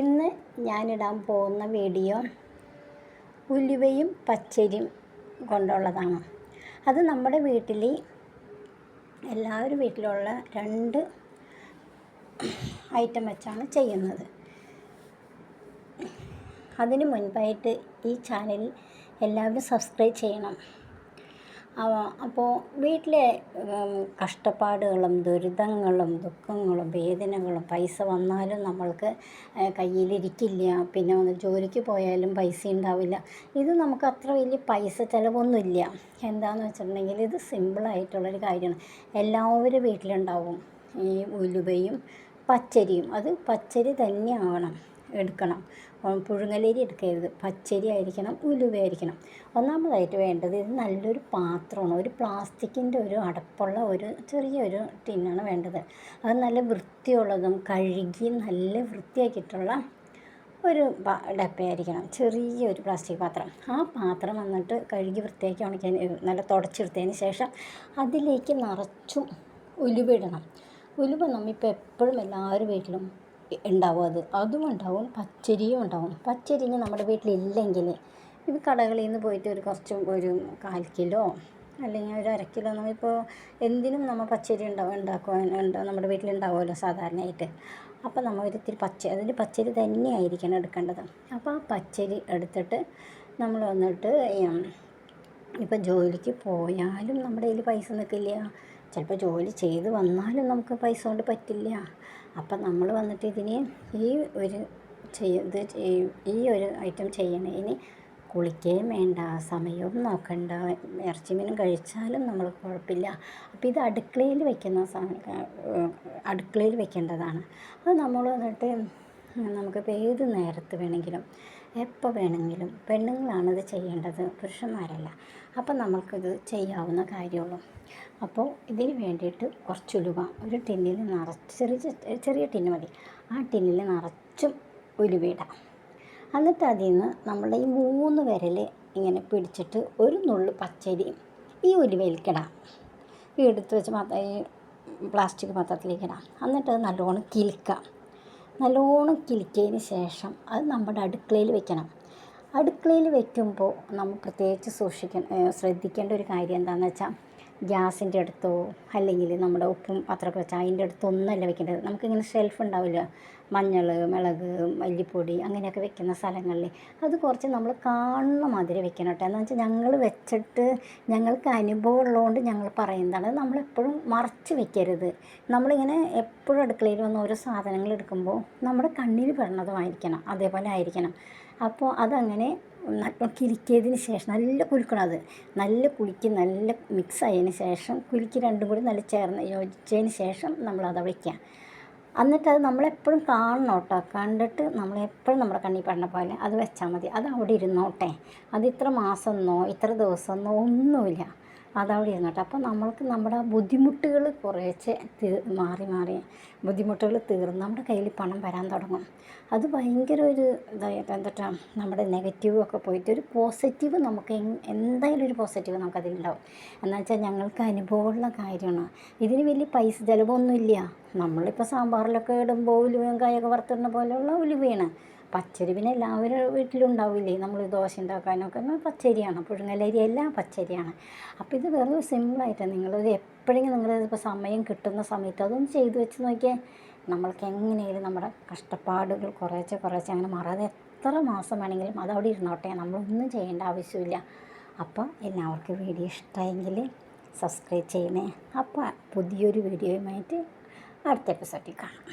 ഇന്ന് ഞാനിടാൻ പോകുന്ന വീഡിയോ ഉലുവയും പച്ചരിയും കൊണ്ടുള്ളതാണ്. അത് നമ്മുടെ വീട്ടിൽ എല്ലാവരും വീട്ടിലുള്ള 2 ഐറ്റം വെച്ചാണ് ചെയ്യുന്നത്. അതിന് മുൻപായിട്ട് ഈ ചാനൽ എല്ലാവരും സബ്സ്ക്രൈബ് ചെയ്യണം. അപ്പോൾ വീട്ടിലെ കഷ്ടപ്പാടുകളും ദുരിതങ്ങളും ദുഃഖങ്ങളും വേദനകളും പൈസ വന്നാലും നമ്മൾക്ക് കയ്യിലിരിക്കില്ല. പിന്നെ ഒന്ന് ജോലിക്ക് പോയാലും പൈസ ഉണ്ടാവില്ല. ഇത് നമുക്ക് അത്ര വലിയ പൈസ ചിലവൊന്നുമില്ല. എന്താണെന്ന് വെച്ചിട്ടുണ്ടെങ്കിൽ ഇത് സിമ്പിളായിട്ടുള്ളൊരു കാര്യമാണ്. എല്ലാവരും വീട്ടിലുണ്ടാവും ഈ ഉലുവയും പച്ചരിയും. അത് പച്ചരി തന്നെ ആവണം, എടുക്കണം. പുഴുങ്ങലരി എടുക്കരുത്, പച്ചരി ആയിരിക്കണം, ഉലുവ ആയിരിക്കണം. ഒന്നാമതായിട്ട് വേണ്ടത് ഇത് നല്ലൊരു പാത്രമാണ്. ഒരു പ്ലാസ്റ്റിക്കിൻ്റെ ഒരു അടപ്പുള്ള ഒരു ചെറിയൊരു ടിന്നാണ് വേണ്ടത്. അത് നല്ല വൃത്തിയുള്ളതും കഴുകി നല്ല വൃത്തിയാക്കിയിട്ടുള്ള ഒരു ഡപ്പയായിരിക്കണം, ചെറിയൊരു പ്ലാസ്റ്റിക് പാത്രം. ആ പാത്രം വന്നിട്ട് കഴുകി വൃത്തിയാക്കി ഉണക്കാൻ നല്ല തുടച്ചെടുത്തതിന് ശേഷം അതിലേക്ക് നിറച്ചും ഉലുവ ഇടണം. ഉലുവ നമ്മളിപ്പോൾ എപ്പോഴും എല്ലാവരും വീട്ടിലും ഉണ്ടാവും. അതും ഉണ്ടാവും, പച്ചരിയും ഉണ്ടാവും. പച്ചരി നമ്മുടെ വീട്ടിലില്ലെങ്കിൽ ഇത് കടകളിൽ നിന്ന് പോയിട്ട് ഒരു 1/4 കിലോ അല്ലെങ്കിൽ ഒരു 1/2 കിലോ നമ്മളിപ്പോൾ എന്തിനും നമ്മൾ പച്ചരി ഉണ്ടാക്കുവാൻ നമ്മുടെ വീട്ടിലുണ്ടാവുമല്ലോ സാധാരണയായിട്ട്. അപ്പോൾ നമ്മൾ ഒരിത്തിരി അതിൽ പച്ചരി തന്നെയായിരിക്കണം എടുക്കേണ്ടത്. അപ്പോൾ ആ പച്ചരി എടുത്തിട്ട് നമ്മൾ വന്നിട്ട് ഇപ്പോൾ ജോലിക്ക് പോയാലും നമ്മുടെ കയ്യിൽ പൈസ നിൽക്കില്ല. ചിലപ്പോൾ ജോലി ചെയ്ത് വന്നാലും നമുക്ക് പൈസ കൊണ്ട് പറ്റില്ല. അപ്പം നമ്മൾ വന്നിട്ട് ഇതിന് ഈ ഒരു ഐറ്റം ചെയ്യണതിന് കുളിക്കുകയും വേണ്ട, സമയവും നോക്കണ്ട, ഇറച്ചി മീനും കഴിച്ചാലും നമ്മൾക്ക് കുഴപ്പമില്ല. അപ്പോൾ ഇത് അടുക്കളയിൽ വെക്കേണ്ടതാണ്. അത് നമ്മൾ വന്നിട്ട് നമുക്കിപ്പോൾ ഏത് നേരത്ത് വേണമെങ്കിലും എപ്പോൾ വേണമെങ്കിലും, പെണ്ണുങ്ങളാണിത് ചെയ്യേണ്ടത്, പുരുഷന്മാരല്ല. അപ്പം നമ്മൾക്കിത് ചെയ്യാവുന്ന കാര്യമുള്ളൂ. അപ്പോൾ ഇതിന് വേണ്ടിയിട്ട് കുറച്ച് ഉലുവ ഒരു ടിന്നിൽ നിറച്ച്, ചെറിയ ടിന്ന് മതി, ആ ടിന്നിൽ നിറച്ചും ഉലുവ ഇടാം. എന്നിട്ട് അതിൽ നിന്ന് നമ്മുടെ ഈ 3 വിരൽ ഇങ്ങനെ പിടിച്ചിട്ട് ഒരു നുള്ളു പച്ചരി ഈ ഉലുവയിലേക്കിടാം. ഈ എടുത്ത് വെച്ച് ഈ പ്ലാസ്റ്റിക് പാത്രത്തിലേക്ക് ഇടാം. എന്നിട്ട് അത് നല്ലോണം കിലുക്കാം. നല്ലോണം കിലുക്കിയതിന് ശേഷം അത് നമ്മുടെ അടുക്കളയിൽ വെക്കണം. അടുക്കളയിൽ വെക്കുമ്പോൾ നമ്മൾ പ്രത്യേകിച്ച് ശ്രദ്ധിക്കേണ്ട ഒരു കാര്യം എന്താണെന്ന് വെച്ചാൽ, ഗ്യാസിൻ്റെ അടുത്തോ അല്ലെങ്കിൽ നമ്മുടെ ഉപ്പും പത്രമൊക്കെ വെച്ചാൽ അതിൻ്റെ അടുത്തൊന്നുമല്ല വെക്കേണ്ടത്. നമുക്കിങ്ങനെ ഷെൽഫ് ഉണ്ടാവില്ല, മഞ്ഞൾ, മുളക്, മല്ലിപ്പൊടി അങ്ങനെയൊക്കെ വെക്കുന്ന സ്ഥലങ്ങളിൽ അത് കുറച്ച് നമ്മൾ കാണുന്ന മാതിരി വെക്കണം കേട്ടോ. എന്ന് വെച്ചാൽ ഞങ്ങൾ വെച്ചിട്ട് ഞങ്ങൾക്ക് അനുഭവം ഉള്ളതുകൊണ്ട് ഞങ്ങൾ പറയുന്നതാണ്. നമ്മളെപ്പോഴും മറച്ച് വെക്കരുത്. നമ്മളിങ്ങനെ എപ്പോഴും അടുക്കളയിൽ വന്ന് ഓരോ സാധനങ്ങൾ എടുക്കുമ്പോൾ നമ്മുടെ കണ്ണിൽ പെടുന്നതുമായിരിക്കണം, അതേപോലെ ആയിരിക്കണം. അപ്പോൾ അതങ്ങനെ കിലുക്കിയതിന് ശേഷം നല്ല കുലുക്കണം. അത് നല്ല മിക്സ് ആയതിന് ശേഷം കുലുക്കി 2 കൂടി നല്ല ചേർന്ന് യോജിച്ചതിന് ശേഷം നമ്മളത് വയ്ക്കുക. എന്നിട്ടത് നമ്മളെപ്പോഴും കാണണം കേട്ടോ. കണ്ടിട്ട് നമ്മളെപ്പോഴും നമ്മുടെ കണ്ണിൽ പെടണ പോലെ അത് വെച്ചാൽ മതി. അത് അവിടെ ഇരുന്നോട്ടെ. അത് ഇത്ര മാസമെന്നോ ഇത്ര ദിവസമെന്നോ ഒന്നുമില്ല, അതവിടെ ഇരുന്നോട്ടെ. അപ്പോൾ നമ്മൾക്ക് നമ്മുടെ ബുദ്ധിമുട്ടുകൾ കുറേശ്ശെ മാറി ബുദ്ധിമുട്ടുകൾ തീർന്ന് നമ്മുടെ കയ്യിൽ പണം വരാൻ തുടങ്ങും. അത് ഭയങ്കര ഒരു എന്താ നമ്മുടെ നെഗറ്റീവൊക്കെ പോയിട്ട് ഒരു പോസിറ്റീവ് നമുക്ക് എന്തായാലും ഒരു പോസിറ്റീവ് നമുക്കതിലുണ്ടാവും. എന്ന് വെച്ചാൽ ഞങ്ങൾക്ക് അനുഭവമുള്ള കാര്യമാണ്. ഇതിന് വലിയ പൈസ ചിലവൊന്നുമില്ല. നമ്മളിപ്പോൾ സാമ്പാറിലൊക്കെ ഇടുമ്പോൾ ഉലുവയും കായൊക്കെ വറുത്തിടുന്ന പോലെയുള്ള ഉലുവയാണ്. പച്ചരി പിന്നെ എല്ലാവരും വീട്ടിലുണ്ടാവില്ലേ. നമ്മൾ ദോശ ഉണ്ടാക്കാനൊക്കെ പച്ചരിയാണ്, പുഴുങ്ങലരി എല്ലാം പച്ചരിയാണ്. അപ്പോൾ ഇത് വെറും സിമ്പിളായിട്ടാണ്. നിങ്ങളിത് എപ്പോഴെങ്കിലും നിങ്ങളിപ്പോൾ സമയം കിട്ടുന്ന സമയത്ത് അതൊന്ന് ചെയ്തു വെച്ച് നോക്കിയാൽ നമ്മൾക്ക് എങ്ങനെയായാലും നമ്മുടെ കഷ്ടപ്പാടുകൾ കുറേശ്ശെ അങ്ങനെ മാറാതെ എത്ര മാസം വേണമെങ്കിലും അതവിടെ ഇരുന്നോട്ടെ, നമ്മളൊന്നും ചെയ്യേണ്ട ആവശ്യമില്ല. അപ്പോൾ എല്ലാവർക്കും വീഡിയോ ഇഷ്ടമായെങ്കിൽ സബ്സ്ക്രൈബ് ചെയ്യണേ. അപ്പോൾ പുതിയൊരു വീഡിയോയുമായിട്ട് അടുത്ത എപ്പിസോഡിൽ കാണാം.